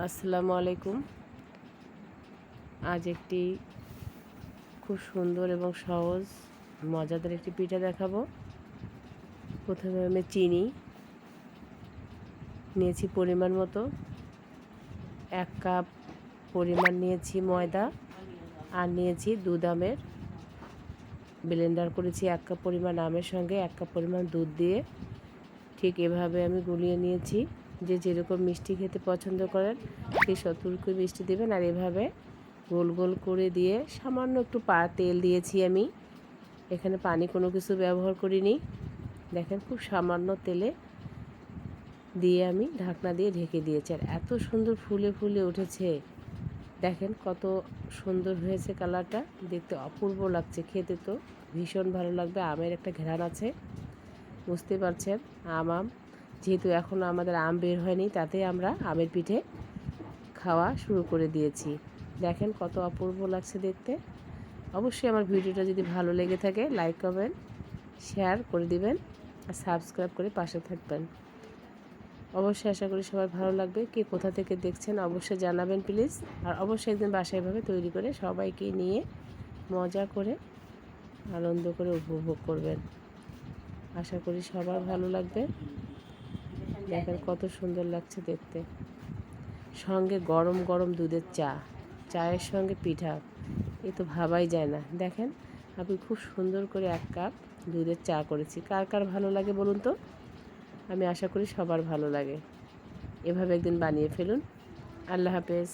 আসসালামু আলাইকুম। আজ একটি খুব সুন্দর এবং সহজ মজাদার একটি পিঠা দেখাবো। প্রথমে আমি চিনি নিয়েছি পরিমাণ মতো, 1 কাপ পরিমাণ নিয়েছি ময়দা, আর নিয়েছি দুধ আমের ব্লেন্ডার করেছি 1 কাপ পরিমাণ আমের সঙ্গে 1 কাপ পরিমাণ দুধ দিয়ে ঠিক এভাবে আমি গুলিয়ে নিয়েছি। যে যেরকম মিষ্টি খেতে পছন্দ করেন সেই ততটুকু মিষ্টি দেবেন। আর এভাবে গোল গোল করে দিয়ে সামান্য একটু তেল দিয়েছি আমি, এখানে পানি কোনো কিছু ব্যবহার করিনি। দেখেন খুব সামান্য তেলে দিয়ে আমি ঢাকনা দিয়ে ঢেকে দিয়েছি। আর এত সুন্দর ফুলে ফুলে উঠেছে, দেখেন কত সুন্দর হয়েছে, কালারটা দেখতে অপূর্ব লাগছে, খেতে তো ভীষণ ভালো লাগবে। আমের একটা ঘ্রাণ আছে, বুঝতে পারছেন। যেহেতু এখনও আমাদের আম বের হয়নি, তাতে আমরা আমের পিঠে খাওয়া শুরু করে দিয়েছি। দেখেন কত অপূর্ব লাগছে দেখতে। অবশ্যই আমার ভিডিওটা যদি ভালো লেগে থাকে লাইক কমেন্ট শেয়ার করে দিবেন আর সাবস্ক্রাইব করে পাশে থাকবেন। অবশ্যই আশা করি সবার ভালো লাগবে। কে কোথা থেকে দেখছেন অবশ্যই জানাবেন প্লিজ। আর অবশ্যই একদিন বাসায় এভাবে তৈরি করে সবাইকে নিয়ে মজা করে আনন্দ করে উপভোগ করবেন। আশা করি সবার ভালো লাগবে। দেখেন কত সুন্দর লাগছে দেখতে। সঙ্গে গরম গরম দুধের চায়ের সঙ্গে পিঠা, এ তো ভাবাই যায় না। দেখেন আমি খুব সুন্দর করে 1 কাপ দুধের চা করেছি। কার কার ভালো লাগে বলুন তো? আমি আশা করি সবার ভালো লাগে। এভাবে একদিন বানিয়ে ফেলুন। আল্লাহ হাফেজ।